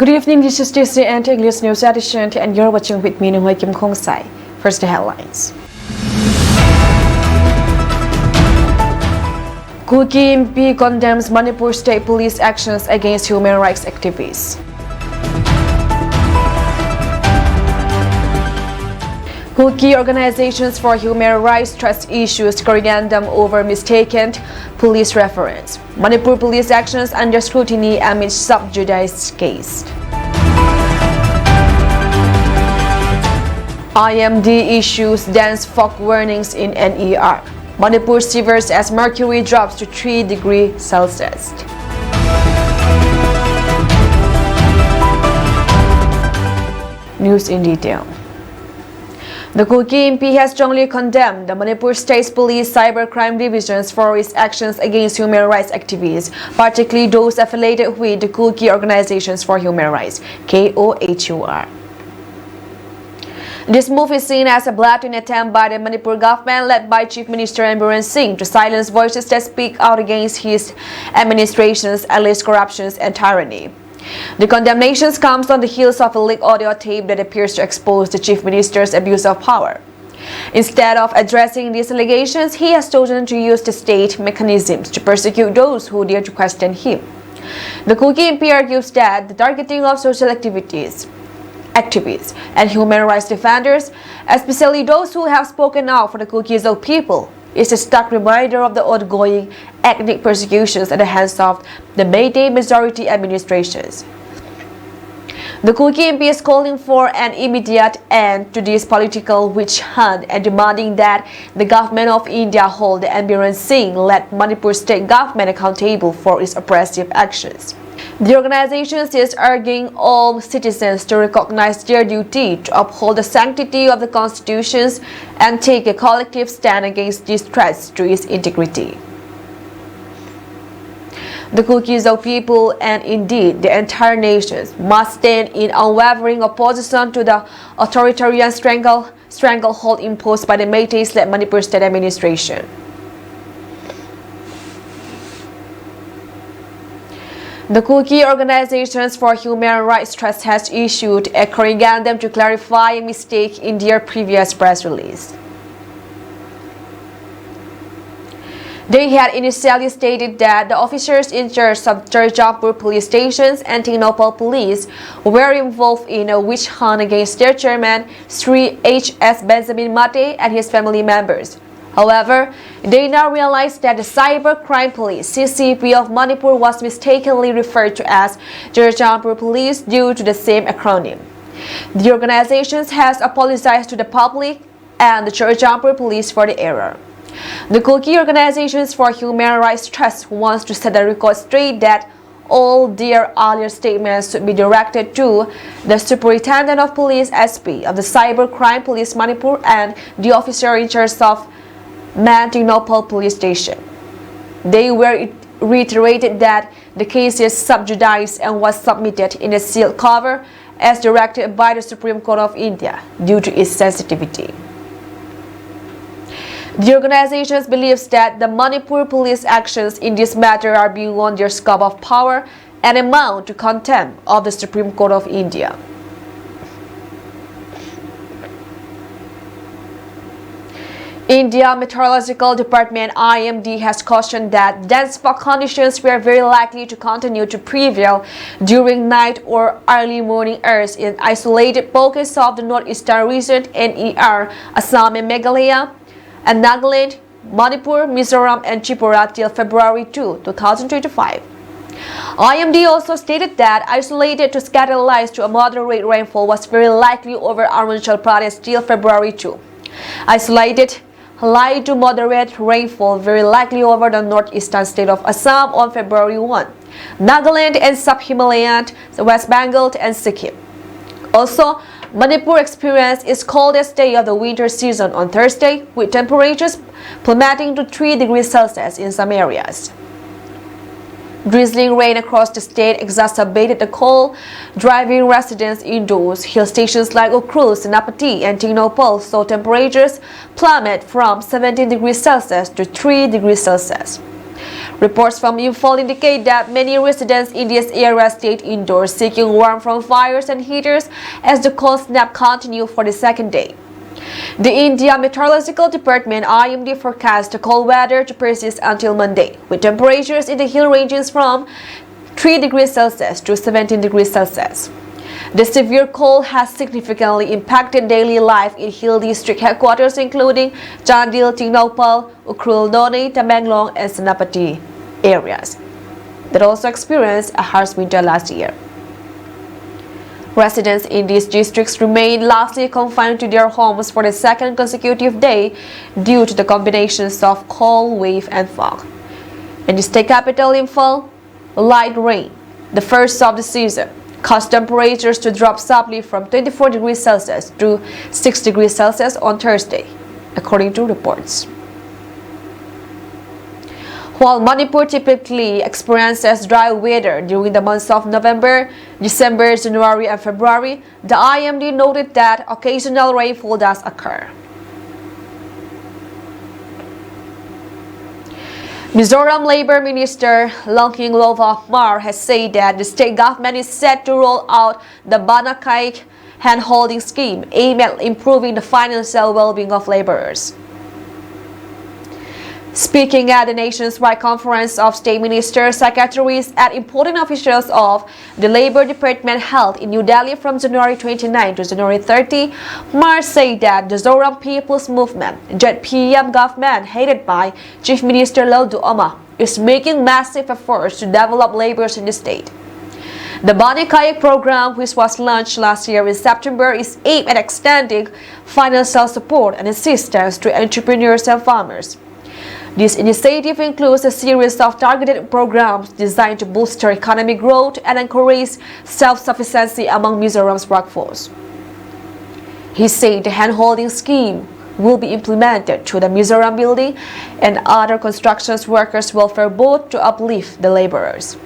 Good evening, this is TCN English News Edition, and you're watching with me, Nunghoy Kim Kong Sai. First, the headlines. Kuki MP condemns Manipur State Police actions against human rights activists. Kuki Organizations for Human Rights Trust issues corrigendum over mistaken police reference. Manipur police actions under scrutiny amid sub-judice case. IMD issues dense fog warnings in NER. Manipur severs as mercury drops to 3 degrees Celsius. News in detail. The Kuki MP has strongly condemned the Manipur State Police Cybercrime Divisions for its actions against human rights activists, particularly those affiliated with the Kuki Organizations for Human Rights, KOHUR. This move is seen as a blatant attempt by the Manipur government led by Chief Minister Biren Singh to silence voices that speak out against his administration's alleged corruptions and tyranny. The condemnations comes on the heels of a leaked audio tape that appears to expose the Chief Minister's abuse of power. Instead of addressing these allegations, he has chosen to use the state mechanisms to persecute those who dare to question him. The Kuki MP argues that the targeting of social activists and human rights defenders, especially those who have spoken out for the Kukizal people, is a stark reminder of the ongoing ethnic persecutions at the hands of the Mayday majority administrations. The Kuki MP is calling for an immediate end to this political witch hunt and demanding that the government of India hold the Biren Singh-led Manipur state government accountable for its oppressive actions. The organization is urging all citizens to recognize their duty to uphold the sanctity of the constitutions and take a collective stand against these threats to its integrity. The Kukizal people and indeed the entire nation must stand in unwavering opposition to the authoritarian stranglehold imposed by the Meiteis-led Manipur state administration. The Kuki Organizations for Human Rights Trust has issued a corrigendum to clarify a mistake in their previous press release. They had initially stated that the officers in charge of Churchampur police stations and Tingnopal police were involved in a witch hunt against their chairman, Sri H.S. Benjamin Mate, and his family members. However, they now realize that the Cybercrime Police (CCP) of Manipur was mistakenly referred to as Churchampur Police due to the same acronym. The organization has apologized to the public and the Churchampur Police for the error. The Kuki Organizations for Human Rights Trust wants to set the record straight that all their earlier statements should be directed to the Superintendent of Police (SP) of the Cybercrime Police Manipur and the officer in charge of Tingnopal police station. They were reiterated that the case is sub judice and was submitted in a sealed cover as directed by the Supreme Court of India due to its sensitivity. The organization believes that the Manipur police actions in this matter are beyond their scope of power and amount to contempt of the Supreme Court of India. India Meteorological Department IMD has cautioned that dense fog conditions were very likely to continue to prevail during night or early morning hours in isolated pockets of the northeastern region NER, Assam and Meghalaya, and Nagaland, Manipur, Mizoram and Tripura till February 2, 2025. IMD also stated that isolated to scattered light to a moderate rainfall was very likely over Arunachal Pradesh till February 2. Isolated light to moderate rainfall very likely over the northeastern state of Assam on February 1, Nagaland and Sub-Himalayan, West Bengal and Sikkim. Also, Manipur experienced its coldest day of the winter season on Thursday, with temperatures plummeting to 3 degrees Celsius in some areas. Drizzling rain across the state exacerbated the cold, driving residents indoors. Hill stations like Ukhrul, Senapati, and Tingnopal saw temperatures plummet from 17 degrees Celsius to 3 degrees Celsius. Reports from Imphal indicate that many residents in this area stayed indoors seeking warmth from fires and heaters as the cold snap continued for the second day. The India Meteorological Department IMD forecast the cold weather to persist until Monday, with temperatures in the hill ranges from 3 degrees Celsius to 17 degrees Celsius. The severe cold has significantly impacted daily life in hill district headquarters including Chandil, Tingnopal, Ukhrul, Noni, Tamenglong, and Senapati areas that also experienced a harsh winter last year. Residents in these districts remain largely confined to their homes for the second consecutive day due to the combinations of cold wave and fog. In the state capital Imphal, light rain, the first of the season, caused temperatures to drop sharply from 24 degrees Celsius to 6 degrees Celsius on Thursday, according to reports. While Manipur typically experiences dry weather during the months of November, December, January, and February, the IMD noted that occasional rainfall does occur. Mizoram Labor Minister Longking Lova has said that the state government is set to roll out the Banakai hand-holding scheme aimed at improving the financial well-being of laborers. Speaking at the nationwide conference of state ministers, secretaries, and important officials of the Labor Department held in New Delhi from January 29 to January 30, Mar said that the Zoram People's Movement, ZPM government headed by Chief Minister Laldu Oma, is making massive efforts to develop laborers in the state. The Bani Kayak program, which was launched last year in September, is aimed at extending financial support and assistance to entrepreneurs and farmers. This initiative includes a series of targeted programs designed to boost economic growth and encourage self-sufficiency among Mizoram's workforce. He said the hand-holding scheme will be implemented through the Mizoram Building and other construction workers' welfare board to uplift the laborers.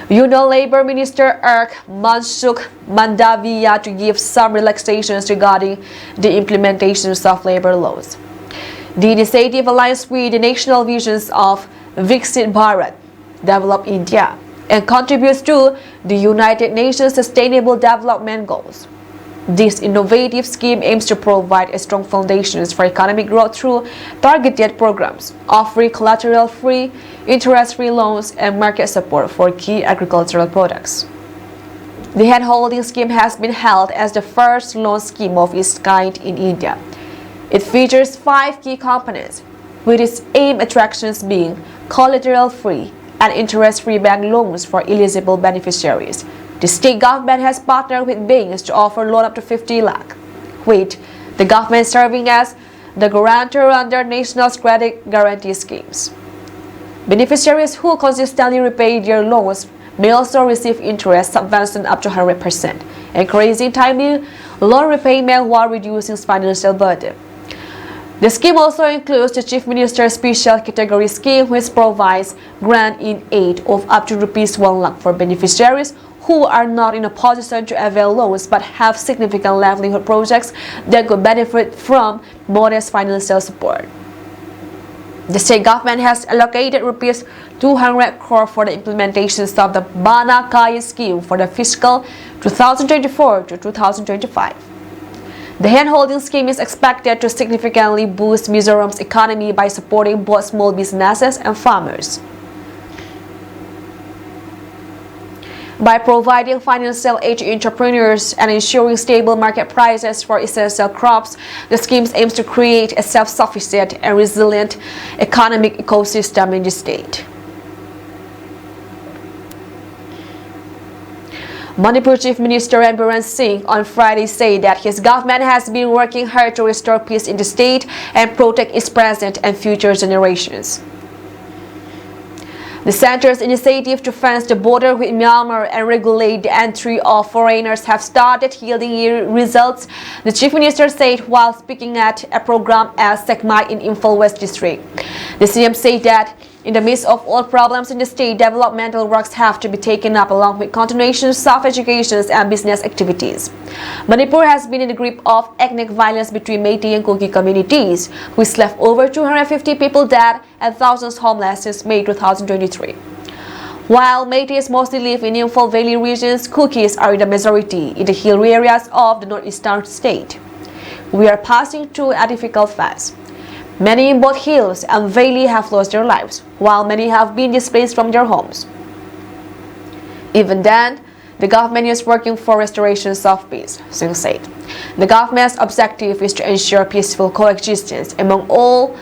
Union Labor Minister urged Mansukh Mandaviya to give some relaxations regarding the implementations of labor laws. The initiative aligns with the national visions of Viksit Bharat, Develop India, and contributes to the United Nations Sustainable Development Goals. This innovative scheme aims to provide a strong foundations for economic growth through targeted programs, offering collateral-free, interest-free loans and market support for key agricultural products. The hand-holding scheme has been held as the first loan scheme of its kind in India. It features 5 key components, with its aim attractions being collateral-free and interest-free bank loans for eligible beneficiaries. The state government has partnered with banks to offer loan up to 50 lakh, with the government serving as the guarantor under national credit guarantee schemes. Beneficiaries who consistently repay their loans may also receive interest subvention up to 100%, encouraging timely loan repayment while reducing financial burden. The scheme also includes the Chief Minister's Special Category Scheme, which provides grant in aid of up to Rs 1 lakh for beneficiaries who are not in a position to avail loans but have significant livelihood projects that could benefit from modest financial support. The state government has allocated Rs 200 crore for the implementations of the Bana Kaya scheme for the fiscal 2024 to 2025. The hand-holding scheme is expected to significantly boost Mizoram's economy by supporting both small businesses and farmers. By providing financial aid to entrepreneurs and ensuring stable market prices for essential crops, the scheme aims to create a self-sufficient and resilient economic ecosystem in the state. Manipur Chief Minister Biren Singh on Friday said that his government has been working hard to restore peace in the state and protect its present and future generations. The center's initiative to fence the border with Myanmar and regulate the entry of foreigners have started yielding results, the Chief Minister said while speaking at a program at Sekmai in Imphal West District. The CM said that In the midst of all problems in the state, developmental works have to be taken up along with continuations of education and business activities. Manipur has been in the grip of ethnic violence between Meitei and Kuki communities, which left over 250 people dead and thousands homeless since May 2023. While Meiteis mostly live in Imphal Valley regions, Kukis are in the majority in the hill areas of the northeastern state. We are passing through a difficult phase. Many in both hills and valley have lost their lives, while many have been displaced from their homes. Even then, the government is working for restorations of peace, Singh said. The government's objective is to ensure peaceful coexistence among all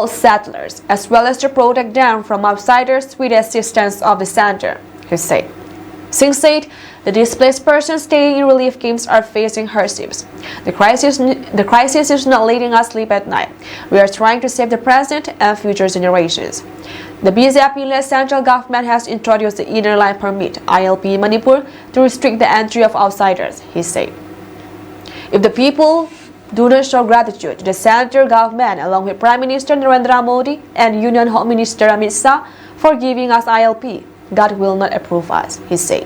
settlers, as well as to protect them from outsiders with the assistance of the center, he said. Singh said the displaced persons staying in relief camps are facing hardships. The crisis is not letting us sleep at night. We are trying to save the present and future generations. The BJP-led central government has introduced the Inner Line Permit (ILP) in Manipur to restrict the entry of outsiders, he said. If the people do not show gratitude to the central government along with Prime Minister Narendra Modi and Union Home Minister Amit Shah for giving us ILP, God will not approve us, he said.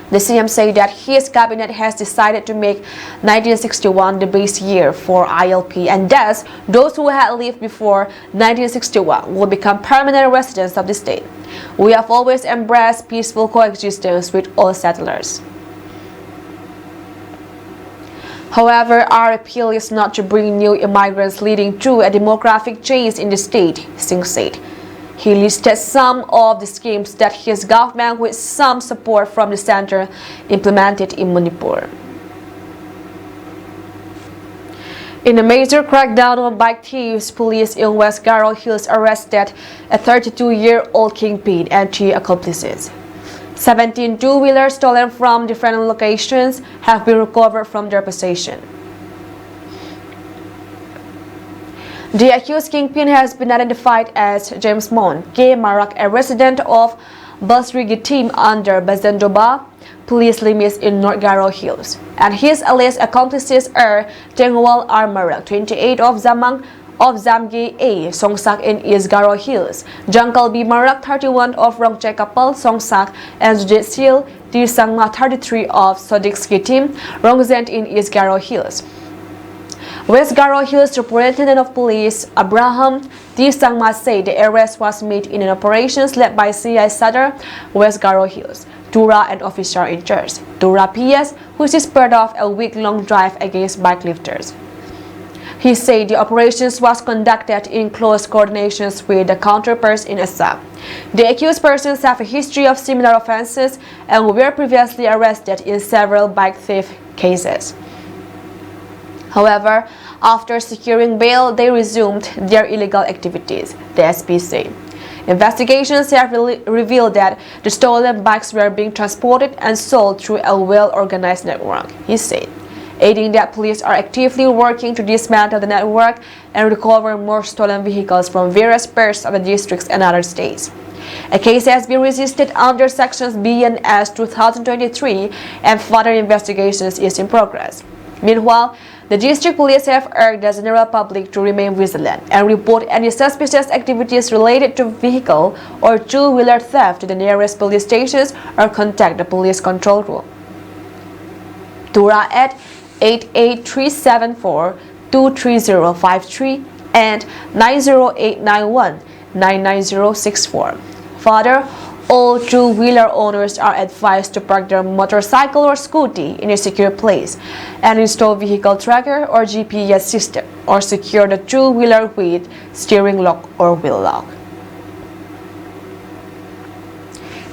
The CM said that his cabinet has decided to make 1961 the base year for ILP, and thus those who had lived before 1961 will become permanent residents of the state. We have always embraced peaceful coexistence with all settlers. However, our appeal is not to bring new immigrants leading to a demographic change in the state, Singh said. He listed some of the schemes that his government, with some support from the center, implemented in Manipur. In a major crackdown on bike thieves, police in West Garo Hills arrested a 32-year-old kingpin and 3 accomplices. 17 two-wheelers stolen from different locations have been recovered from their possession. The accused kingpin has been identified as James Mon K. Marak, a resident of Basrigitim under Bazendoba police limits in North Garo Hills, and his alleged accomplices are Tengwal R. Marak, 28 of Zamgi A, Songsak in East Garo Hills, Jankal B. Marak, 31 of Rongchekapal, Songsak, and Jetsil D. Sangma, 33 of Sodikskitim, Rongzent in East Garo Hills. West Garo Hills Superintendent of Police Abraham D. Sangma said the arrest was made in an operation led by CI Sadar, West Garo Hills, Tura, and officer in charge, Tura PS, which is part of a week-long drive against bike lifters. He said the operations was conducted in close coordination with the counterparts in Assam. The accused persons have a history of similar offenses and were previously arrested in several bike thief cases. However, after securing bail, they resumed their illegal activities, the SP said. Investigations have revealed that the stolen bikes were being transported and sold through a well-organized network, he said, adding that police are actively working to dismantle the network and recover more stolen vehicles from various parts of the districts and other states. A case has been registered under Sections BNS 2023 and further investigations is in progress. Meanwhile, the district police have urged the general public to remain vigilant and report any suspicious activities related to vehicle or two-wheeler theft to the nearest police stations or contact the police control room. Tura at 88374-23053 and 90891-99064. Further, all two-wheeler owners are advised to park their motorcycle or scooty in a secure place and install vehicle tracker or GPS system or secure the two-wheeler with steering lock or wheel lock.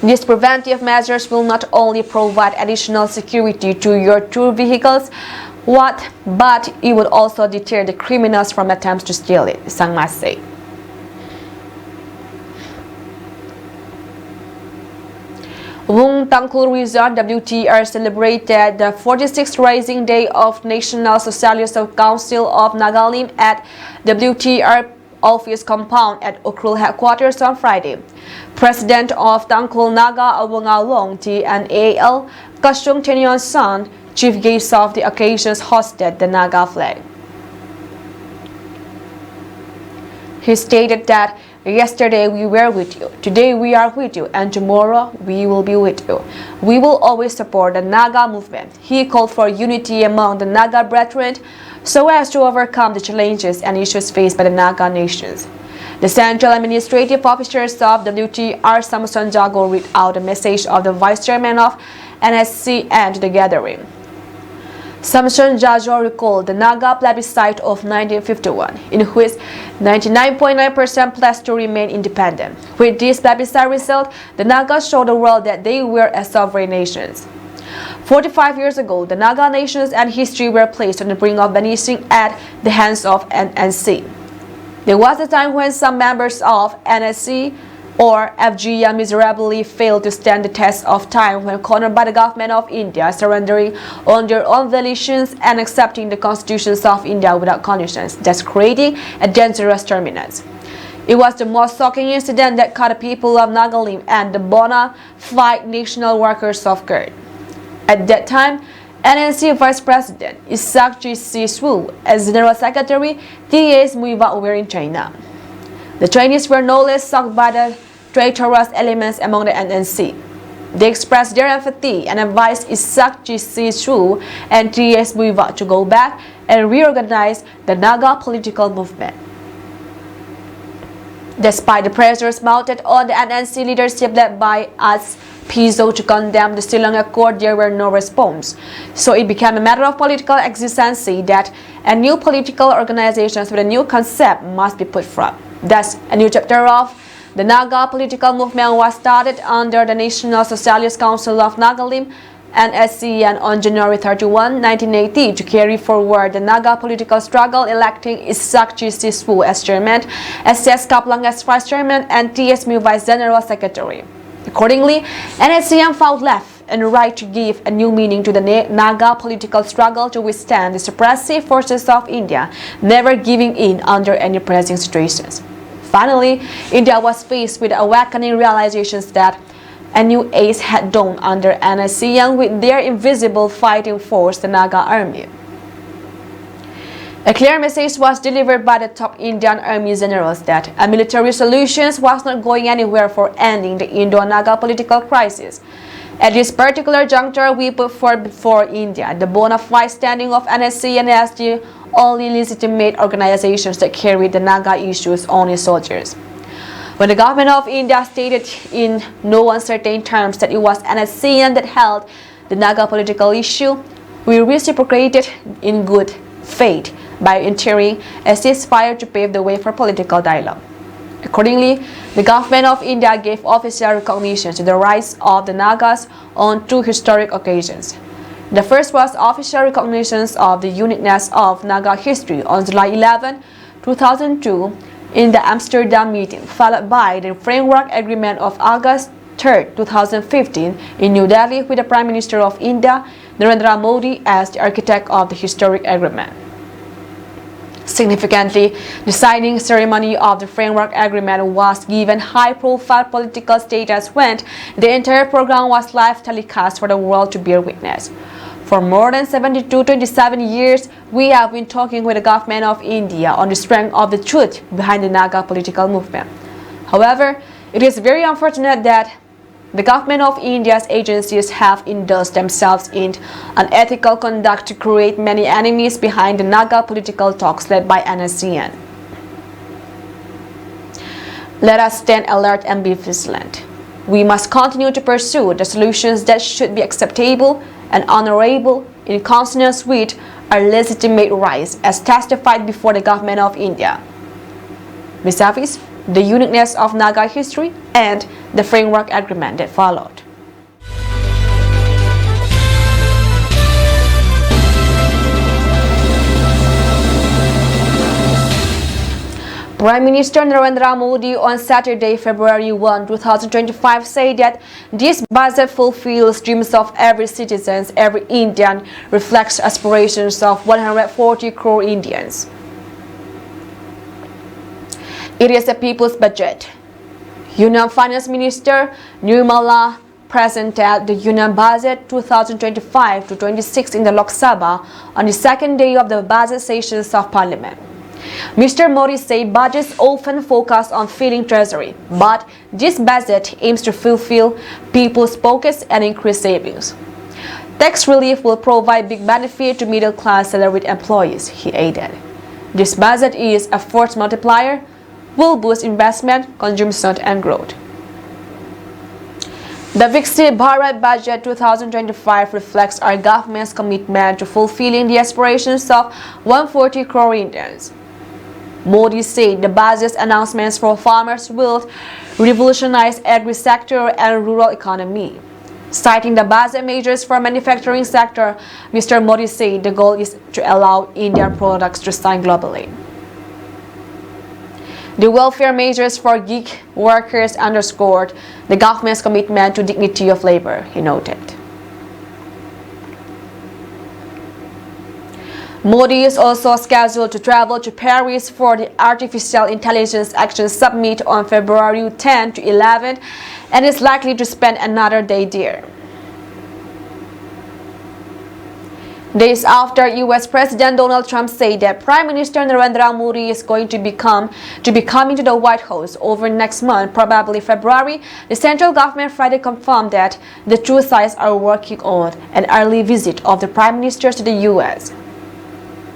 These preventive measures will not only provide additional security to your two vehicles, but it would also deter the criminals from attempts to steal it, Sangma said. Vung Tangkhul Resort WTR celebrated the 46th Rising Day of National Socialist Council of Nagalim at WTR office compound at Ukrul headquarters on Friday. President of Tangkhul Naga Awungalong TNAL Kashung Tenyon San, chief guest of the occasions, hosted the Naga flag. He stated that Yesterday we were with you, today we are with you, and tomorrow we will be with you. We will always support the Naga movement. He called for unity among the Naga brethren so as to overcome the challenges and issues faced by the Naga nations. The Central Administrative Officers of WTR Samson Jago read out a message of the Vice Chairman of NSCN to the gathering. Samson Jago recalled the Naga plebiscite of 1951, in which 99.9% pledged to remain independent. With this plebiscite result, the Naga showed the world that they were a sovereign nation. 45 years ago, the Naga nations and history were placed on the brink of vanishing at the hands of NNC. There was a time when some members of NSC or FGM miserably failed to stand the test of time when cornered by the government of India, surrendering on their own volitions and accepting the constitutions of India without conditions, thus creating a dangerous terminus. It was the most shocking incident that caught the people of Nagalim and the bona fide national workers off guard. At that time, NNC Vice President Isakji Siswu as General Secretary T.S. Muiwa were in China. The Chinese were no less shocked by the traitorous elements among the NNC. They expressed their empathy and advised Isakji Siswu and T.S. Muiwa to go back and reorganize the Naga political movement. Despite the pressures mounted on the NNC leadership led by us Piso to condemn the Shillong Accord, there were no response. So it became a matter of political exigency that a new political organizations with a new concept must be put forth. Thus, a new chapter of the Naga political movement was started under the National Socialist Council of Nagalim NSCN on January 31, 1980 to carry forward the Naga political struggle, electing Isakji Siswu as chairman, S.S. Kaplang as vice chairman, and T.S. Muiwa as general secretary. Accordingly, NSCN found left and right to give a new meaning to the Naga political struggle to withstand the suppressive forces of India, never giving in under any pressing situations. Finally, India was faced with awakening realizations that a new age had dawned under NSCN with their invisible fighting force, the Naga army. A clear message was delivered by the top Indian army generals that a military solution was not going anywhere for ending the Indo-Naga political crisis. At this particular juncture, we put forth before India the bona fide standing of NSCN as the only legitimate organizations that carried the Naga issues on its soldiers. When the government of India stated in no uncertain terms that it was NSCN that held the Naga political issue, we reciprocated in good faith by entering a ceasefire to pave the way for political dialogue. Accordingly, the government of India gave official recognition to the rights of the Nagas on two historic occasions. The first was official recognition of the uniqueness of Naga history on July 11, 2002 in the Amsterdam meeting, followed by the Framework Agreement of August 3, 2015 in New Delhi with the Prime Minister of India, Narendra Modi, as the architect of the historic agreement. Significantly, the signing ceremony of the Framework Agreement was given high-profile political status when the entire program was live telecast for the world to bear witness. For more than 27 years, we have been talking with the government of India on the strength of the truth behind the Naga political movement. However, it is very unfortunate that the government of India's agencies have indulged themselves in unethical conduct to create many enemies behind the Naga political talks led by NSCN. Let us stand alert and be vigilant. We must continue to pursue the solutions that should be acceptable and honorable in consonance with our legitimate rights as testified before the government of India, vis-a-vis the uniqueness of Naga history and the Framework Agreement that followed. Prime Minister Narendra Modi on Saturday, February 1, 2025 said that this budget fulfills dreams of every citizen, every Indian, reflects aspirations of 140 crore Indians. It is a people's budget. Union Finance Minister Nirmala presented the Union Budget 2025-26 in the Lok Sabha on the second day of the budget sessions of Parliament. Mr. Modi said budgets often focus on filling treasury, but this budget aims to fulfill people's pockets and increase savings. Tax relief will provide big benefit to middle-class salaried employees, he added. This budget is a force multiplier, will boost investment, consumption and growth. The Viksit Bharat Budget 2025 reflects our government's commitment to fulfilling the aspirations of 140 crore Indians. Modi said the budget's announcements for farmers will revolutionize agri-sector and rural economy. Citing the budget measures for manufacturing sector, Mr. Modi said the goal is to allow Indian products to shine globally. The welfare measures for gig workers underscored the government's commitment to dignity of labor, he noted. Modi is also scheduled to travel to Paris for the Artificial Intelligence Action Summit on February 10 to 11 and is likely to spend another day there. Days after US President Donald Trump said that Prime Minister Narendra Modi is going to be coming to the White House over next month, probably February, the central government Friday confirmed that the two sides are working on an early visit of the Prime Minister to the US.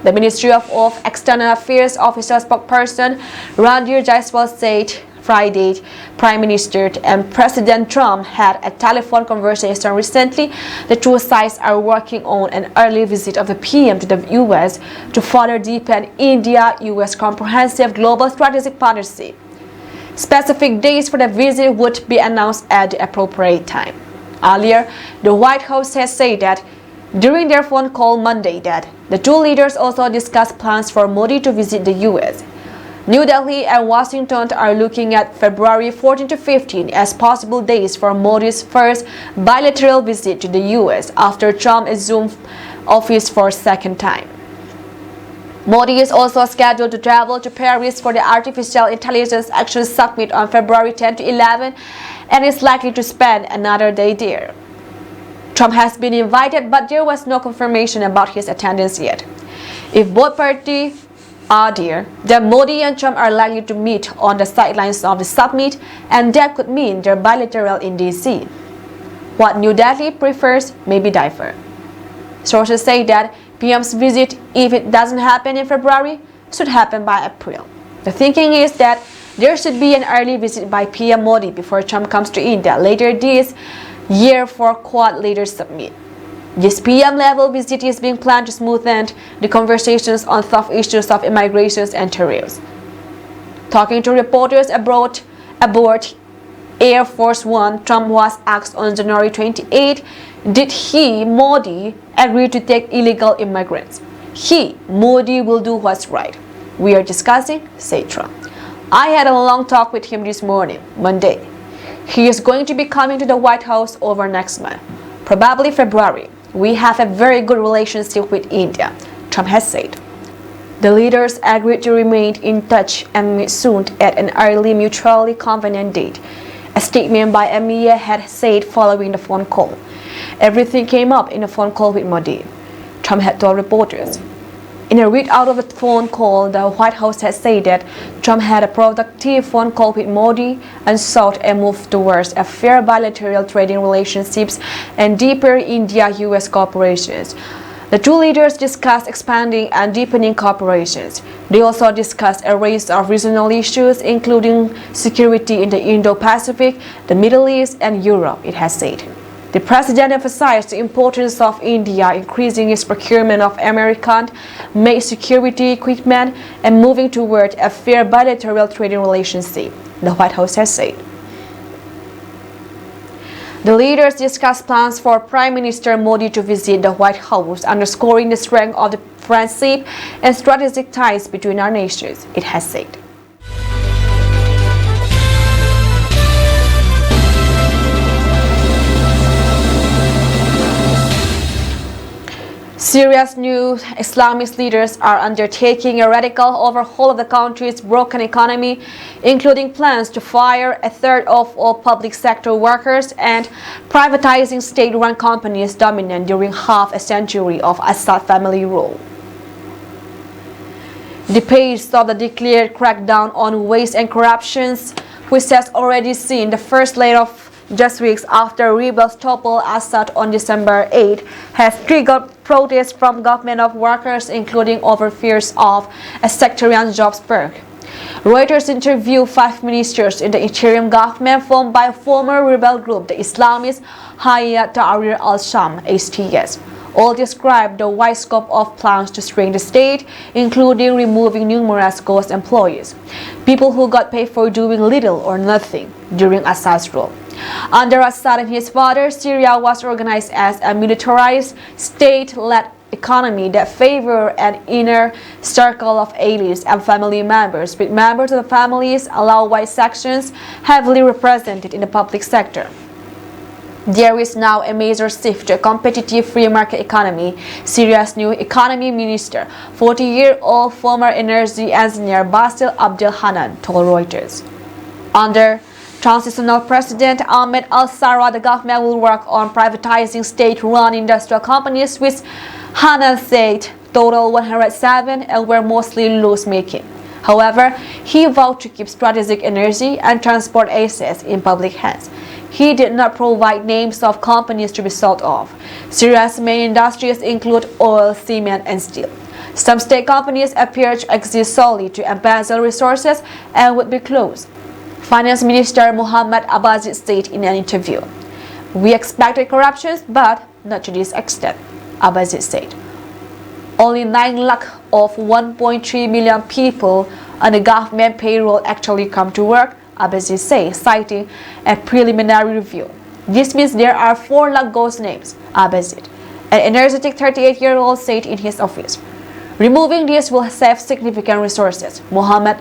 The Ministry of External Affairs official spokesperson Randhir Jaiswal said Friday Prime Minister and President Trump had a telephone conversation recently. The two sides are working on an early visit of the PM to the US to further deepen India-US comprehensive global strategic partnership. Specific dates for the visit would be announced at the appropriate time. Earlier, the White House has said that during their phone call Monday that the two leaders also discussed plans for Modi to visit the US. New Delhi and Washington are looking at February 14 to 15 as possible days for Modi's first bilateral visit to the US after Trump assumed office for a second time. Modi is also scheduled to travel to Paris for the Artificial Intelligence Action Summit on February 10 to 11 and is likely to spend another day there. Trump has been invited, but there was no confirmation about his attendance yet. If both parties are there, then Modi and Trump are likely to meet on the sidelines of the summit, and that could mean they're bilateral in DC. What New Delhi prefers may be differ. Sources say that PM's visit, if it doesn't happen in February, should happen by April. The thinking is that there should be an early visit by PM Modi before Trump comes to India later this year for Quad Leaders Summit. This PM-level visit is being planned to smoothen the conversations on tough issues of immigration and tariffs. Talking to reporters aboard Air Force One, Trump was asked on January 28, did he, Modi, agree to take illegal immigrants? He, Modi, will do what's right. We are discussing, said Trump. I had a long talk with him this morning, Monday. He is going to be coming to the White House over next month, probably February. We have a very good relationship with India, Trump has said. The leaders agreed to remain in touch and meet soon at an early mutually convenient date. A statement by MEA had said following the phone call. Everything came up in a phone call with Modi, Trump had told reporters. In a readout of the phone call, the White House has said that Trump had a productive phone call with Modi and sought a move towards a fair bilateral trading relationships and deeper India-US cooperations. The two leaders discussed expanding and deepening cooperations. They also discussed a range of regional issues, including security in the Indo-Pacific, the Middle East, and Europe, it has said. The president emphasized the importance of India increasing its procurement of American-made security equipment and moving toward a fair bilateral trading relationship, the White House has said. The leaders discussed plans for Prime Minister Modi to visit the White House, underscoring the strength of the friendship and strategic ties between our nations, it has said. Syria's new Islamist leaders are undertaking a radical overhaul of the country's broken economy, including plans to fire a third of all public sector workers and privatizing state-run companies dominant during half a century of Assad family rule. the pace of the declared crackdown on waste and corruptions, which has already seen the first layoff just weeks after rebels toppled Assad on December 8, has triggered protests from government of workers, including over fears of a sectarian jobs perk. Reuters interviewed 5 ministers in the interim government formed by former rebel group, the Islamist Hayat Tahrir al-Sham (HTS). All described the wide scope of plans to shrink the state, including removing numerous ghost employees, people who got paid for doing little or nothing during Assad's rule. Under Assad and his father, Syria was organized as a militarized, state-led economy that favored an inner circle of elites and family members, with members of the families allowed white sections heavily represented in the public sector. There is now a major shift to a competitive free market economy, Syria's new economy minister, 40-year-old former energy engineer Basil Abdel Hanan, told Reuters. Under Transitional President Ahmed al-Sarraj, the government will work on privatizing state-run industrial companies, which Hanan said total 107 and were mostly loss-making. However, he vowed to keep strategic energy and transport assets in public hands. He did not provide names of companies to be sold off. Syria's main industries include oil, cement, and steel. Some state companies appear to exist solely to embezzle resources and would be closed. Finance Minister Mohammad Abbasi said in an interview, "We expected corruption, but not to this extent," Abbasi said. Only 9 lakh of 1.3 million people on the government payroll actually come to work, Abbasi said, citing a preliminary review. This means there are 4 lakh ghost names, Abbasi, an energetic 38-year-old said in his office. Removing this will save significant resources. Mohammad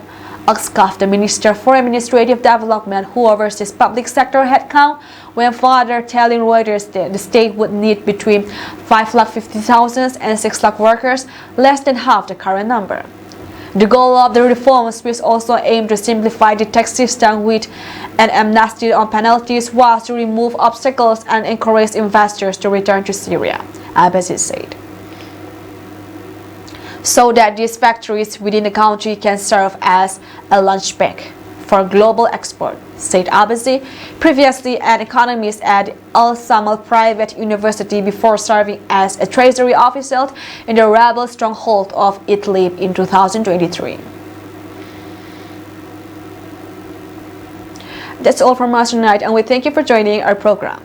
Akskaf, the Minister for Administrative Development who oversees public sector headcount, went further, telling Reuters that the state would need between 550,000 and 6 lakh workers, less than half the current number. The goal of the reforms, which also aimed to simplify the tax system with an amnesty on penalties, was to remove obstacles and encourage investors to return to Syria, Abbasi said, so that these factories within the country can serve as a launchpad for global export, said Abbasi, previously an economist at Al-Samal Private University before serving as a treasury official in the rebel stronghold of Idlib in 2023. That's all from us tonight, and we thank you for joining our program.